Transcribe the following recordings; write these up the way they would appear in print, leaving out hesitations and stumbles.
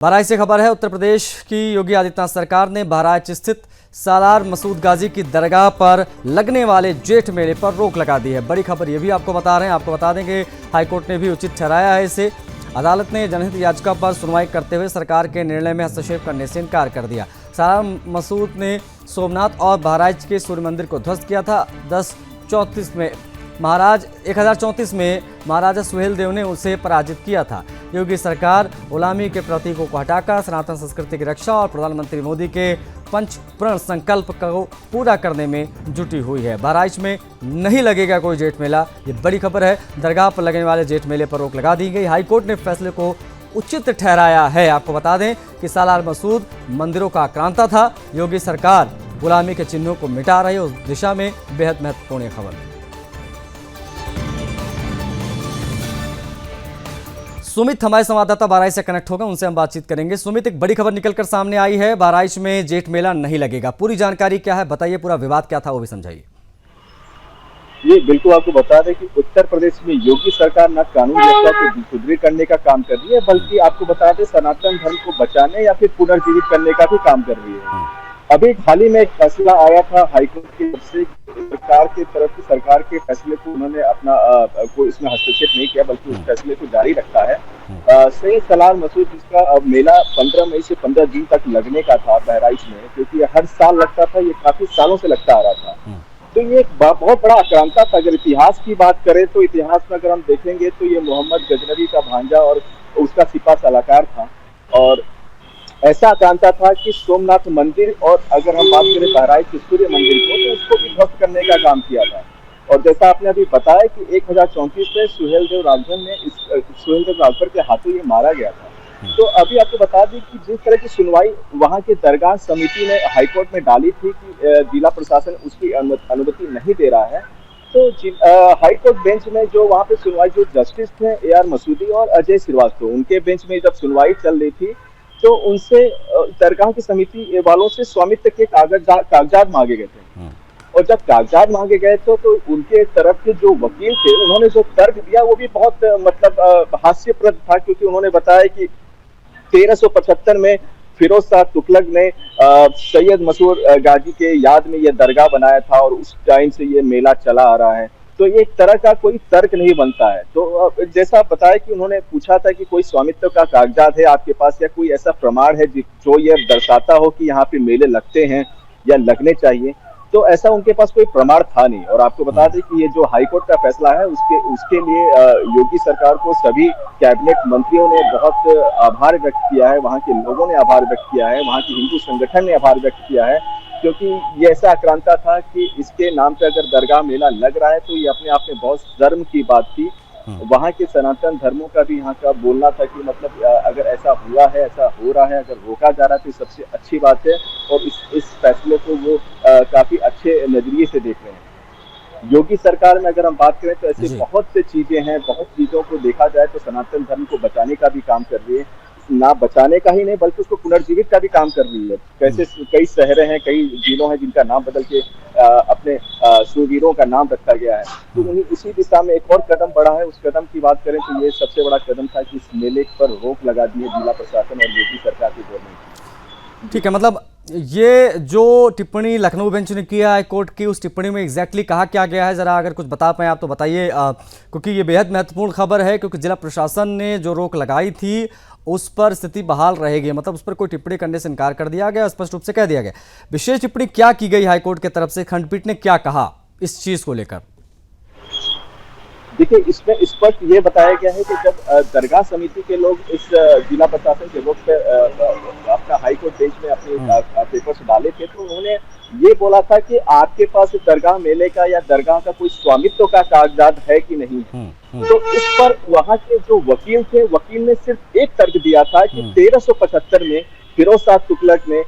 बहराइच से खबर है। उत्तर प्रदेश की योगी आदित्यनाथ सरकार ने बहराइच स्थित सालार मसूद गाजी की दरगाह पर लगने वाले जेठ मेले पर रोक लगा दी है। बड़ी खबर ये भी आपको बता रहे हैं। आपको बता दें कि हाईकोर्ट ने भी उचित ठहराया है इसे। अदालत ने जनहित याचिका पर सुनवाई करते हुए सरकार के निर्णय में हस्तक्षेप करने से इनकार कर दिया। सालार मसूद ने सोमनाथ और बहराइच के सूर्य मंदिर को ध्वस्त किया था। 1034 में महाराजा सुहेल देव ने उसे पराजित किया था। योगी सरकार गुलामी के प्रतीकों को हटाकर सनातन संस्कृति की रक्षा और प्रधानमंत्री मोदी के पंचप्रण संकल्प को पूरा करने में जुटी हुई है। बहराइच में नहीं लगेगा कोई जेठ मेला, ये बड़ी खबर है। दरगाह पर लगने वाले जेठ मेले पर रोक लगा दी गई। हाईकोर्ट ने फैसले को उचित ठहराया है। आपको बता दें कि सालार मसूद मंदिरों का आक्रांता था। योगी सरकार गुलामी के चिन्हों को मिटा रही है, उस दिशा में बेहद महत्वपूर्ण खबर। सुमित हमारे संवाददाता बहराइच से कनेक्ट होगा, उनसे हम बातचीत करेंगे। सुमित, एक बड़ी खबर निकलकर सामने आई है, बहराइच में जेठ मेला नहीं लगेगा। पूरी जानकारी क्या है, बताइए। पूरा विवाद क्या था वो भी समझाइए। ये बिल्कुल आपको बता दें कि उत्तर प्रदेश में योगी सरकार न कानून व्यवस्था को सुदृढ़ करने का काम कर रही है, बल्कि आपको बता दें सनातन धर्म को बचाने या फिर पुनर्जीवित करने का भी काम कर रही है। अभी हाल ही में एक फैसला आया था हाईकोर्ट की तरफ से, सरकार के फैसले को उन्होंने अपना कोई इसमें हस्तक्षेप नहीं किया, बल्कि उस फैसले को जारी रखा है। सैयद सालार मसूद जिसका मेला 15 मई से 15 जून तक लगने का था बहराइच में, क्योंकि हर साल लगता था, ये काफी सालों से लगता आ रहा था। तो ये एक बहुत बड़ा आक्रांता था। अगर इतिहास की बात करें तो इतिहास में अगर हम देखेंगे तो ये मोहम्मद गजनवी का भांजा और उसका सिपा सलाहकार था, और ऐसा आक्रांता था कि सोमनाथ मंदिर और अगर हम बात करें बहराइच के सूर्य मंदिर को, तो उसको भी ध्वस्त करने का काम किया था। और जैसा आपने अभी बताया कि 1034 में सुहेल देव राजभर के हाथों ये मारा गया था। तो अभी आपको बता दें कि जिस तरह की सुनवाई वहां के दरगाह समिति ने हाईकोर्ट में डाली थी कि जिला प्रशासन उसकी अनुमति नहीं दे रहा है, तो हाईकोर्ट बेंच में जो वहां पे सुनवाई, जो जस्टिस थे AR मसूदी और अजय श्रीवास्तव, उनके बेंच में जब सुनवाई चल रही थी तो उनसे दरगाह की समिति वालों से स्वामित्व के कागजात मांगे गए थे। और जब कागजात मांगे गए तो उनके तरफ के जो वकील थे, उन्होंने जो तर्क दिया वो भी बहुत हास्यप्रद था, क्योंकि उन्होंने बताया कि 1375 में फिरोज शाह तुगलक ने सैयद मसूद गाजी के याद में ये दरगाह बनाया था और उस टाइम से ये मेला चला आ रहा है। तो एक तरह का कोई तर्क नहीं बनता है। तो जैसा बताया कि उन्होंने पूछा था कि कोई स्वामित्व का कागजात है आपके पास या कोई ऐसा प्रमाण है जो ये दर्शाता हो कि यहाँ पे मेले लगते हैं या लगने चाहिए, तो ऐसा उनके पास कोई प्रमाण था नहीं। और आपको बता दें कि ये जो हाईकोर्ट का फैसला है उसके लिए योगी सरकार को सभी कैबिनेट मंत्रियों ने बहुत आभार व्यक्त किया है, वहाँ के लोगों ने आभार व्यक्त किया है, वहाँ के हिंदू संगठन ने आभार व्यक्त किया है, क्योंकि ये ऐसा आक्रांता था कि इसके नाम पे अगर दरगाह मेला लग रहा है तो ये अपने आप में बहुत शर्म की बात थी। वहाँ के सनातन धर्मों का भी यहाँ का बोलना था कि मतलब अगर ऐसा हुआ है, ऐसा हो रहा है, अगर रोका जा रहा है तो सबसे अच्छी बात है, और इस फैसले को वो काफी अच्छे नजरिए से देख रहे हैं। योगी सरकार में अगर हम बात करें तो ऐसी बहुत सी चीजें हैं, बहुत चीजों को देखा जाए तो सनातन धर्म को बचाने का भी काम कर रही है, ना बचाने का ही नहीं बल्कि उसको पुनर्जीवित का भी काम कर रही है। कैसे कई शहरें हैं, कई जिलों हैं जिनका नाम बदल के अपने शूरवीरों का नाम रखा गया है। तो उसी दिशा में एक और कदम बढ़ा है। उस कदम की बात करें तो ये सबसे बड़ा कदम था कि इस मेले पर रोक लगा दी है जिला प्रशासन और योगी सरकार की गवर्नमेंट। ठीक है, मतलब ये जो टिप्पणी लखनऊ बेंच ने किया है कोर्ट की, उस टिप्पणी में एग्जैक्टली कहा क्या गया है, जरा अगर कुछ बता पाएं आप तो बताइए, क्योंकि ये बेहद महत्वपूर्ण खबर है। क्योंकि जिला प्रशासन ने जो रोक लगाई थी उस पर स्थिति बहाल रहेगी, मतलब उस पर कोई टिप्पणी करने से इनकार कर दिया गया, स्पष्ट रूप से कह दिया गया। विशेष टिप्पणी क्या की गई हाईकोर्ट की तरफ से, खंडपीठ ने क्या कहा इस चीज को लेकर? देखिए, इसमें स्पष्ट ये बताया गया है कि जब दरगाह समिति के लोग इस जिला प्रशासन के वक्त अपना हाईकोर्ट बेंच में अपने पेपर्स डाले थे, तो उन्होंने ये बोला था कि आपके पास दरगाह मेले का या दरगाह का कोई स्वामित्व का कागजात है कि नहीं है। तो इस पर वहां के जो वकील थे, वकील ने सिर्फ एक तर्क दिया था कि 1375 में फिरोज शाह तुगलक ने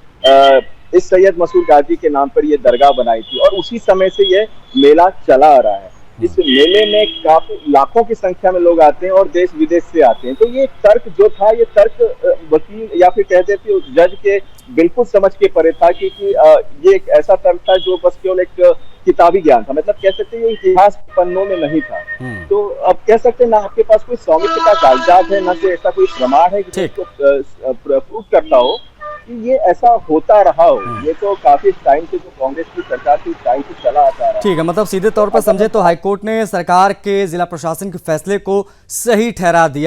इस सैयद मसूद गाजी के नाम पर ये दरगाह बनाई थी और उसी समय से ये मेला चला आ रहा है। इस मेले में काफी लाखों की संख्या में लोग आते हैं और देश विदेश से आते हैं। तो ये तर्क जो था, ये तर्क वकील या फिर कहते थे जज के बिल्कुल समझ के परे था कि ये एक ऐसा तर्क था जो बस केवल एक किताबी ज्ञान था, मतलब कह सकते हैं ये इतिहास पन्नों में नहीं था। तो अब कह सकते हैं ना आपके पास कोई स्वामित्व का कागजात है, ना से ऐसा कोई प्रमाण है कि इसको प्रूव करता हो कि ये ऐसा होता रहा हो। ये तो काफी टाइम से जो कांग्रेस की सरकार थी टाइम से चला आता रहा। ठीक है, मतलब सीधे तौर पर समझे तो हाईकोर्ट ने सरकार के जिला प्रशासन के फैसले को सही ठहरा दिया।